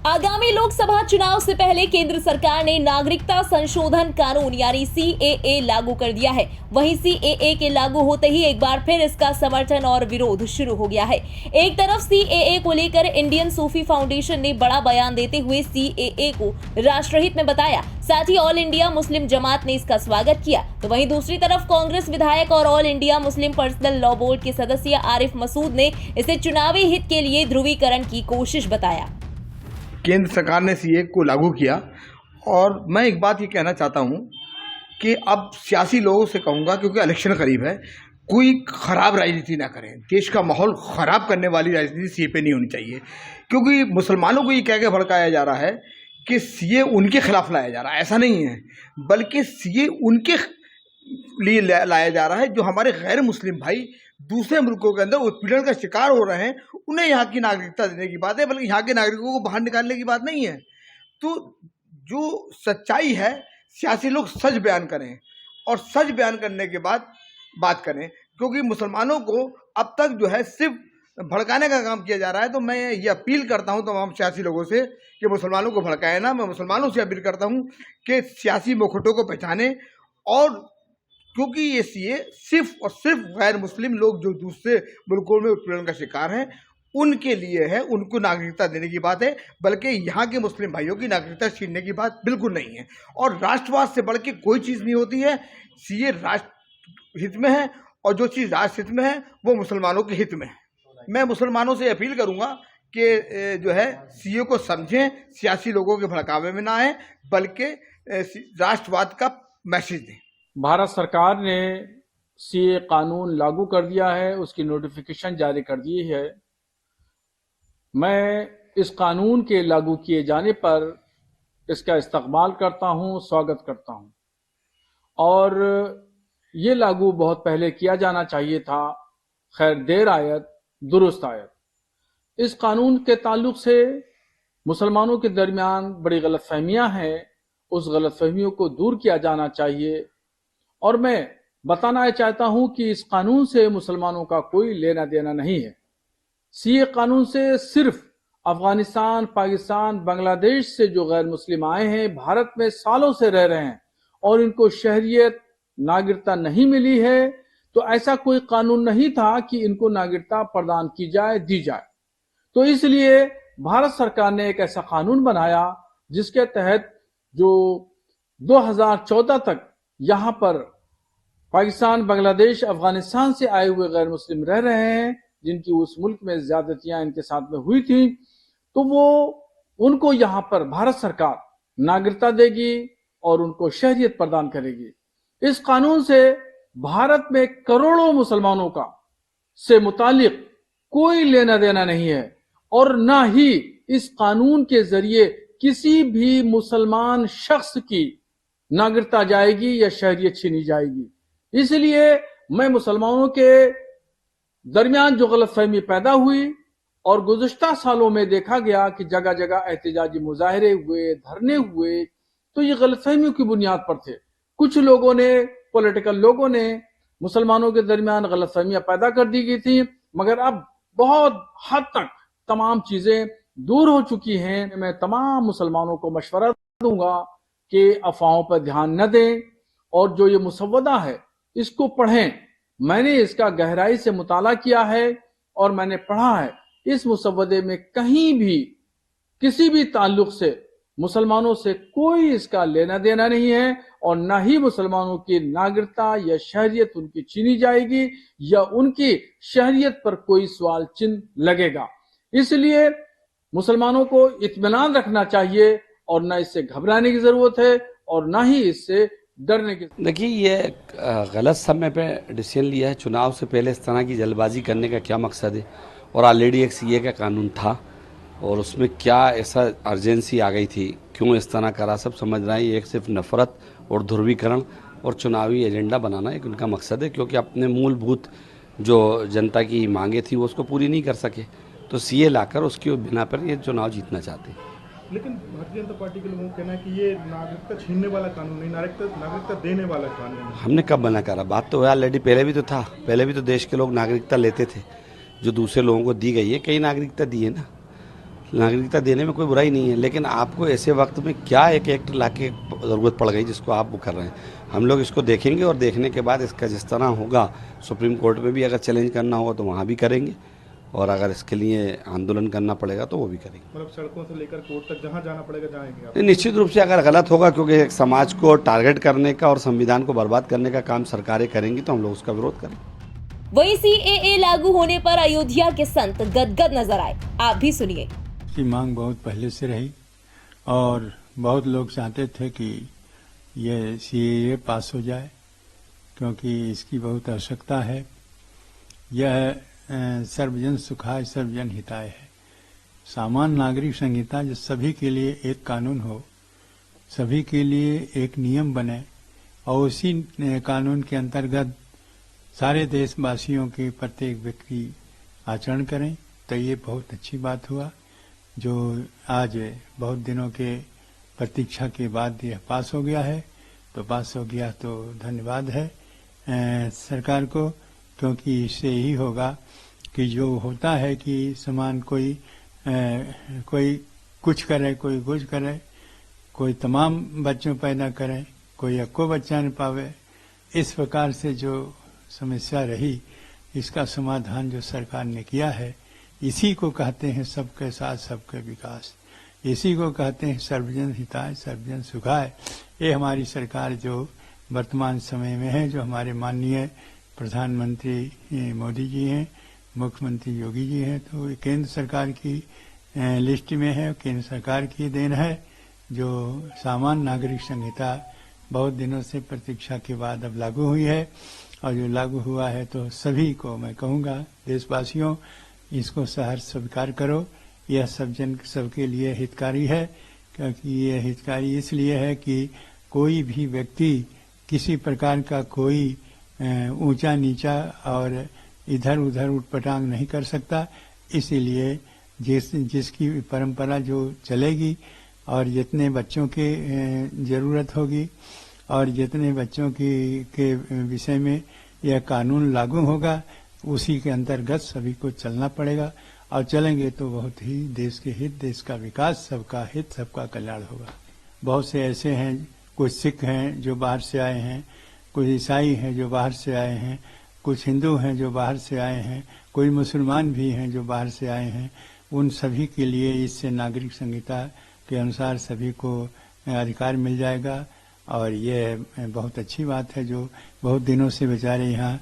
आगामी लोकसभा चुनाव से पहले केंद्र सरकार ने नागरिकता संशोधन कानून यानी सीएए लागू कर दिया है। वहीं सीएए के लागू होते ही एक बार फिर इसका समर्थन और विरोध शुरू हो गया है। एक तरफ सीएए को लेकर इंडियन सूफी फाउंडेशन ने बड़ा बयान देते हुए सीएए को राष्ट्रहित में बताया, साथ ही ऑल इंडिया मुस्लिम जमात ने इसका स्वागत किया। तो वहीं दूसरी तरफ कांग्रेस विधायक और all India Muslim personal law board के सदस्य आरिफ मसूद ने इसे चुनावी हित के लिए ध्रुवीकरण की कोशिश बताया। केंद्र सरकार ने सीए को लागू किया और मैं एक बात ये कहना चाहता हूँ कि अब सियासी लोगों से कहूँगा, क्योंकि इलेक्शन करीब है, कोई ख़राब राजनीति ना करें। देश का माहौल ख़राब करने वाली राजनीति सीए पे नहीं होनी चाहिए, क्योंकि मुसलमानों को ये कह के भड़काया जा रहा है कि सीए उनके खिलाफ लाया जा रहा है। ऐसा नहीं है, बल्कि सीए उनके लिए लाया जा रहा है जो हमारे गैर मुस्लिम भाई दूसरे मुल्कों के अंदर उत्पीड़न का शिकार हो रहे हैं, उन्हें यहाँ की नागरिकता देने की बात है, बल्कि यहाँ के नागरिकों को बाहर निकालने की बात नहीं है। तो जो सच्चाई है, सियासी लोग सच बयान करें और सच बयान करने के बाद बात करें, क्योंकि मुसलमानों को अब तक जो है सिर्फ भड़काने का काम किया जा रहा है। तो मैं ये अपील करता हूँ तमाम सियासी लोगों से कि मुसलमानों को भड़काए ना। मैं मुसलमानों से अपील करता हूँ कि सियासी मुखौटों को पहचाने, और क्योंकि ये सीए सिर्फ और सिर्फ गैर मुस्लिम लोग जो दूसरे मुल्कों में उत्पीड़न का शिकार हैं उनके लिए है, उनको नागरिकता देने की बात है, बल्कि यहाँ के मुस्लिम भाइयों की नागरिकता छीनने की बात बिल्कुल नहीं है। और राष्ट्रवाद से बढ़ के कोई चीज़ नहीं होती है। सीए राष्ट्र हित में है और जो चीज़ राष्ट्र हित में है वो मुसलमानों के हित में है। मैं मुसलमानों से अपील करूँगा कि जो है सीए को समझें, सियासी लोगों के भड़कावे में ना आए, बल्कि राष्ट्रवाद का मैसेज दें। भारत सरकार ने सीए कानून लागू कर दिया है, उसकी नोटिफिकेशन जारी कर दी है। मैं इस कानून के लागू किए जाने पर इसका इस्तकबाल करता हूं, स्वागत करता हूं, और ये लागू बहुत पहले किया जाना चाहिए था। खैर देर आयत दुरुस्त आयत। इस कानून के ताल्लुक से मुसलमानों के दरमियान बड़ी गलतफहमियां हैं, उस गलतफहमियों को दूर किया जाना चाहिए। और मैं बताना चाहता हूं कि इस कानून से मुसलमानों का कोई लेना देना नहीं है। सीए कानून से सिर्फ अफगानिस्तान, पाकिस्तान, बांग्लादेश से जो गैर मुस्लिम आए हैं, भारत में सालों से रह रहे हैं और इनको शहरियत, नागरिकता नहीं मिली है, तो ऐसा कोई कानून नहीं था कि इनको नागरिकता प्रदान की जाए, दी जाए। तो इसलिए भारत सरकार ने एक ऐसा कानून बनाया जिसके तहत जो 2014 तक यहाँ पर पाकिस्तान, बांग्लादेश, अफगानिस्तान से आए हुए गैर मुस्लिम रह रहे हैं, जिनकी उस मुल्क में ज्यादतियां इनके साथ में हुई थी, तो वो उनको यहाँ पर भारत सरकार नागरिकता देगी और उनको शहरियत प्रदान करेगी। इस कानून से भारत में करोड़ों मुसलमानों का से मुतालिक कोई लेना देना नहीं है, और ना ही इस कानून के जरिए किसी भी मुसलमान शख्स की नागरिकता जाएगी या शहरियत छीनी जाएगी। इसलिए मैं मुसलमानों के दरमियान जो गलतफहमी पैदा हुई और गुज़श्ता सालों में देखा गया कि जगह जगह एहतजाजी मुजाहरे हुए, धरने हुए, तो ये गलतफहमियों की बुनियाद पर थे। कुछ लोगों ने, पॉलिटिकल लोगों ने मुसलमानों के दरमियान गलतफहमियां पैदा कर दी गई थी, मगर अब बहुत हद तक तमाम चीजें दूर हो चुकी हैं। मैं तमाम मुसलमानों को मशवरा दूंगा कि अफवाहों पर ध्यान न दें और जो ये मुसव्वदा है इसको पढ़ें। मैंने इसका गहराई से मुताला किया है और मैंने पढ़ा है। इस मुसव्वदे में कहीं भी किसी भी ताल्लुक से मुसलमानों से कोई इसका लेना देना नहीं है, और न ही मुसलमानों की नागरिकता या शहरियत उनकी छीनी जाएगी या उनकी शहरियत पर कोई सवाल चिन्ह लगेगा। इसलिए मुसलमानों को इत्मीनान रखना चाहिए और न इससे घबराने की जरूरत है और न ही इससे डरने की। देखिए, ये गलत समय पे डिसीजन लिया है। चुनाव से पहले इस तरह की जल्दबाजी करने का क्या मकसद है? और ऑलरेडी एक सीए का कानून था और उसमें क्या ऐसा अर्जेंसी आ गई थी, क्यों इस तरह करा? सब समझ रहे हैं ये एक सिर्फ नफरत और ध्रुवीकरण और चुनावी एजेंडा बनाना एक उनका मकसद है, क्योंकि अपने मूलभूत जो जनता की मांगे थी वो उसको पूरी नहीं कर सके, तो सीए लाकर उसकी बिना पर ये चुनाव जीतना चाहते हैं। लेकिन भारतीय जनता पार्टी के लोगों का कहना है कि ये नागरिकता छीनने वाला कानून नहीं, नागरिकता देने वाला कानून है। हमने कब मना करा? बात तो ऑलरेडी पहले भी तो था। पहले भी तो देश के लोग नागरिकता लेते थे जो दूसरे लोगों को दी गई है। कई नागरिकता दी है ना, नागरिकता देने में कोई बुराई नहीं है, लेकिन आपको ऐसे वक्त में क्या एक एक्ट लाके ज़रूरत पड़ गई जिसको आप वो कर रहे हैं। हम लोग इसको देखेंगे और देखने के बाद इसका जिस तरह होगा सुप्रीम कोर्ट में भी अगर चैलेंज करना होगा तो वहाँ भी करेंगे, और अगर इसके लिए आंदोलन करना पड़ेगा तो वो भी करेंगे। मतलब सड़कों से लेकर कोर्ट तक जहाँ जाना पड़ेगा जाएंगे आप? निश्चित रूप से अगर गलत होगा, क्योंकि एक समाज को टारगेट करने का और संविधान को बर्बाद करने का काम सरकारें करेंगी तो हम लोग उसका विरोध करेंगे। वहीं सीएए लागू होने पर अयोध्या के संत गदगद नजर आए। आप भी सुनिए। की मांग बहुत पहले से रही और बहुत लोग चाहते थे कि ये सीएए पास हो जाए, क्योंकि इसकी बहुत आवश्यकता है। यह सर्वजन सुखाय सर्वजन हिताय है। सामान्य नागरिक संहिता जो सभी के लिए एक कानून हो, सभी के लिए एक नियम बने और उसी कानून के अंतर्गत सारे देशवासियों के प्रत्येक व्यक्ति आचरण करें, तो ये बहुत अच्छी बात हुआ जो आज बहुत दिनों के प्रतीक्षा के बाद यह पास हो गया है। तो पास हो गया तो धन्यवाद है सरकार को, क्योंकि इससे यही होगा कि जो होता है कि समान कोई कुछ करे, कोई कुछ करे, कोई तमाम बच्चों पैदा करे, कोई अक्को बच्चा न पावे, इस प्रकार से जो समस्या रही इसका समाधान जो सरकार ने किया है, इसी को कहते हैं सबके साथ सबके विकास, इसी को कहते हैं सर्वजन हिताय सर्वजन सुखाय। ये हमारी सरकार जो वर्तमान समय में है, जो हमारे माननीय प्रधानमंत्री मोदी जी हैं, मुख्यमंत्री योगी जी हैं, तो ये केंद्र सरकार की लिस्ट में है, केंद्र सरकार की देन है। जो सामान्य नागरिक संहिता बहुत दिनों से प्रतीक्षा के बाद अब लागू हुई है, और जो लागू हुआ है तो सभी को मैं कहूँगा देशवासियों इसको सहर्ष स्वीकार करो। यह सबके लिए हितकारी है, क्योंकि ये हितकारी इसलिए है कि कोई भी व्यक्ति किसी प्रकार का कोई ऊंचा नीचा और इधर उधर उठपटांग नहीं कर सकता। इसीलिए जिसकी परंपरा जो चलेगी और जितने बच्चों के जरूरत होगी और जितने बच्चों के विषय में यह कानून लागू होगा, उसी के अंतर्गत सभी को चलना पड़ेगा, और चलेंगे तो बहुत ही देश के हित, देश का विकास, सबका हित, सबका कल्याण होगा। बहुत से ऐसे हैं, कुछ सिख हैं जो बाहर से आए हैं, कुछ ईसाई हैं जो बाहर से आए हैं, कुछ हिंदू हैं जो बाहर से आए हैं, कोई मुसलमान भी हैं जो बाहर से आए हैं। उन सभी के लिए इससे नागरिक संहिता के अनुसार सभी को अधिकार मिल जाएगा, और ये बहुत अच्छी बात है। जो बहुत दिनों से बेचारे यहाँ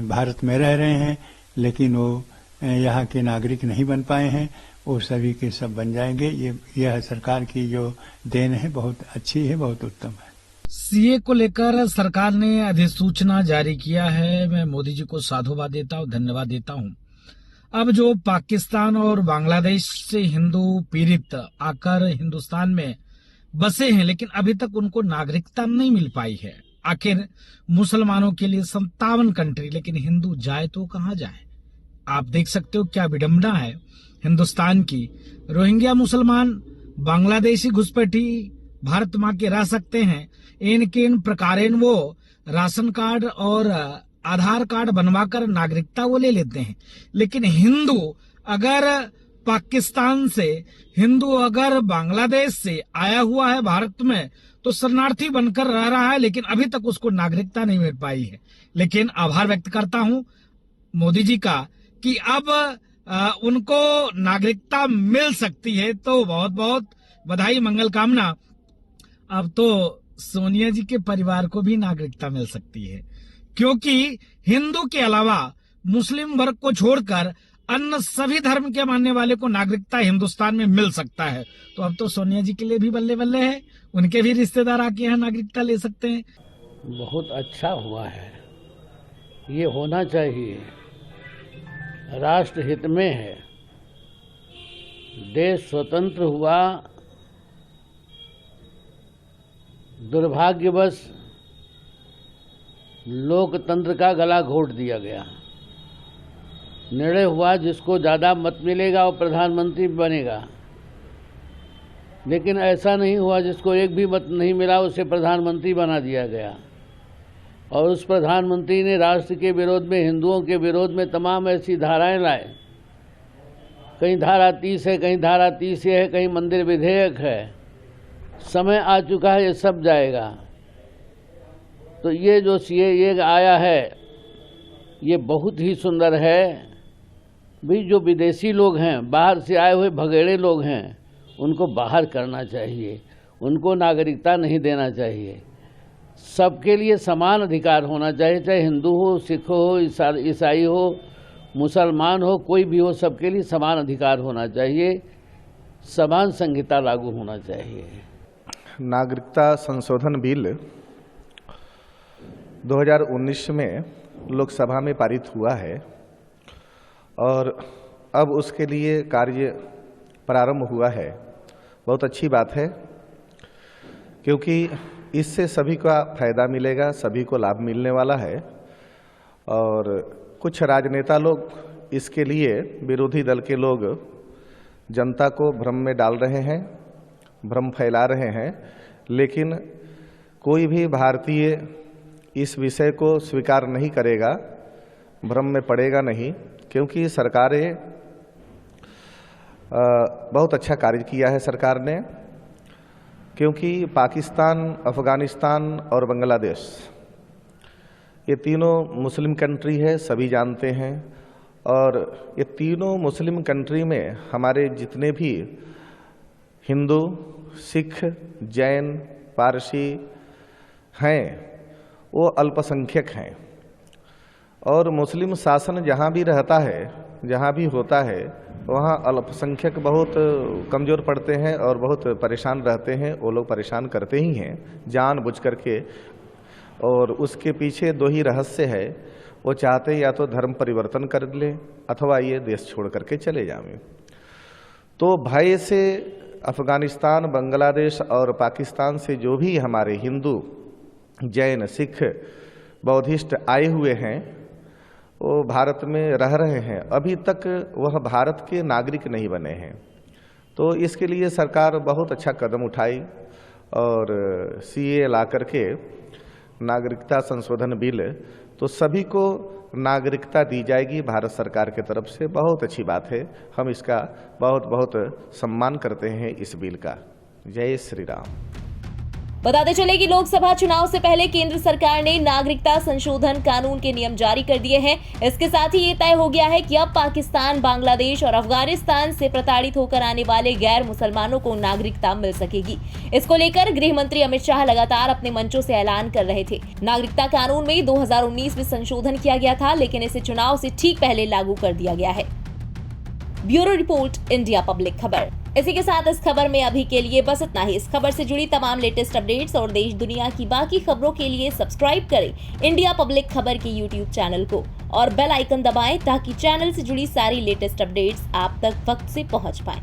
भारत में रह रहे हैं, लेकिन वो यहाँ के नागरिक नहीं बन पाए हैं, वो सभी के सब बन जाएंगे। यह सरकार की जो देन है बहुत अच्छी है, बहुत उत्तम है। सीए को लेकर सरकार ने अधिसूचना जारी किया है। मैं मोदी जी को साधुवाद देता हूँ, धन्यवाद देता हूँ। अब जो पाकिस्तान और बांग्लादेश से हिंदू पीड़ित आकर हिंदुस्तान में बसे हैं, लेकिन अभी तक उनको नागरिकता नहीं मिल पाई है। आखिर मुसलमानों के लिए 57 कंट्री, लेकिन हिंदू जाए तो कहाँ जाए। आप देख सकते हो क्या विडंबना है हिंदुस्तान की। रोहिंग्या मुसलमान बांग्लादेशी घुसपैठी भारत माँ के रह सकते हैं, इन प्रकारेण वो राशन कार्ड और आधार कार्ड बनवाकर नागरिकता वो ले लेते हैं। लेकिन हिंदू अगर पाकिस्तान से, हिंदू अगर बांग्लादेश से आया हुआ है भारत में, तो शरणार्थी बनकर रह रहा है, लेकिन अभी तक उसको नागरिकता नहीं मिल पाई है। लेकिन आभार व्यक्त करता हूं मोदी जी का कि अब उनको नागरिकता मिल सकती है, तो बहुत बहुत बधाई, मंगल कामना। अब तो सोनिया जी के परिवार को भी नागरिकता मिल सकती है, क्योंकि हिंदू के अलावा मुस्लिम वर्ग को छोड़कर अन्य सभी धर्म के मानने वाले को नागरिकता हिंदुस्तान में मिल सकता है। तो अब तो सोनिया जी के लिए भी बल्ले बल्ले है, उनके भी रिश्तेदार आके यहाँ नागरिकता ले सकते हैं। बहुत अच्छा हुआ है, ये होना चाहिए, राष्ट्र हित में है। देश स्वतंत्र हुआ, दुर्भाग्यवश लोकतंत्र का गला घोट दिया गया। निर्णय हुआ जिसको ज़्यादा मत मिलेगा वो प्रधानमंत्री बनेगा, लेकिन ऐसा नहीं हुआ जिसको एक भी मत नहीं मिला उसे प्रधानमंत्री बना दिया गया। और उस प्रधानमंत्री ने राष्ट्र के विरोध में, हिंदुओं के विरोध में तमाम ऐसी धाराएं लाए कहीं धारा 30 है, कहीं धारा 30 है, कहीं मंदिर विधेयक है। समय आ चुका है, ये सब जाएगा। तो ये जो CAA आया है ये बहुत ही सुंदर है। भी जो विदेशी लोग हैं, बाहर से आए हुए भगेड़े लोग हैं, उनको बाहर करना चाहिए, उनको नागरिकता नहीं देना चाहिए। सबके लिए समान अधिकार होना चाहिए, चाहे हिंदू हो, सिख हो, ईसाई हो, मुसलमान हो, कोई भी हो, सबके लिए समान अधिकार होना चाहिए, समान संहिता लागू होना चाहिए। नागरिकता संशोधन बिल 2019 में लोकसभा में पारित हुआ है और अब उसके लिए कार्य प्रारंभ हुआ है। बहुत अच्छी बात है, क्योंकि इससे सभी का फायदा मिलेगा, सभी को लाभ मिलने वाला है। और कुछ राजनेता लोग इसके लिए, विरोधी दल के लोग जनता को भ्रम में डाल रहे हैं, भ्रम फैला रहे हैं, लेकिन कोई भी भारतीय इस विषय को स्वीकार नहीं करेगा, भ्रम में पड़ेगा नहीं, क्योंकि सरकारें बहुत अच्छा कार्य किया है सरकार ने। क्योंकि पाकिस्तान, अफगानिस्तान और बांग्लादेश ये तीनों मुस्लिम कंट्री है, सभी जानते हैं। और ये तीनों मुस्लिम कंट्री में हमारे जितने भी हिंदू, सिख, जैन, पारसी हैं वो अल्पसंख्यक हैं। और मुस्लिम शासन जहाँ भी रहता है, जहाँ भी होता है, वहाँ अल्पसंख्यक बहुत कमज़ोर पड़ते हैं और बहुत परेशान रहते हैं। वो लोग परेशान करते ही हैं जानबूझ करके। और उसके पीछे दो ही रहस्य है, वो चाहते या तो धर्म परिवर्तन कर ले अथवा ये देश छोड़ करके चले जाएं। तो भय से अफगानिस्तान, बांग्लादेश और पाकिस्तान से जो भी हमारे हिंदू, जैन, सिख, बौद्धिस्ट आए हुए हैं वो भारत में रह रहे हैं, अभी तक वह भारत के नागरिक नहीं बने हैं। तो इसके लिए सरकार बहुत अच्छा कदम उठाई और CAA ला करके नागरिकता संशोधन बिल, तो सभी को नागरिकता दी जाएगी भारत सरकार की तरफ से। बहुत अच्छी बात है, हम इसका बहुत बहुत सम्मान करते हैं इस बिल का। जय श्री राम। बताते चले कि लोकसभा चुनाव से पहले केंद्र सरकार ने नागरिकता संशोधन कानून के नियम जारी कर दिए हैं। इसके साथ ही ये तय हो गया है कि अब पाकिस्तान, बांग्लादेश और अफगानिस्तान से प्रताड़ित होकर आने वाले गैर मुसलमानों को नागरिकता मिल सकेगी। इसको लेकर गृह मंत्री अमित शाह लगातार अपने मंचों से ऐलान कर रहे थे। नागरिकता कानून में 2019 में संशोधन किया गया था, लेकिन इसे चुनाव से ठीक पहले लागू कर दिया गया है। ब्यूरो रिपोर्ट, इंडिया पब्लिक खबर। इसी के साथ इस खबर में अभी के लिए बस इतना ही। इस खबर से जुड़ी तमाम लेटेस्ट अपडेट्स और देश दुनिया की बाकी खबरों के लिए सब्सक्राइब करें इंडिया पब्लिक खबर के YouTube चैनल को और बेल आइकन दबाएं ताकि चैनल से जुड़ी सारी लेटेस्ट अपडेट्स आप तक वक्त से पहुंच पाएं।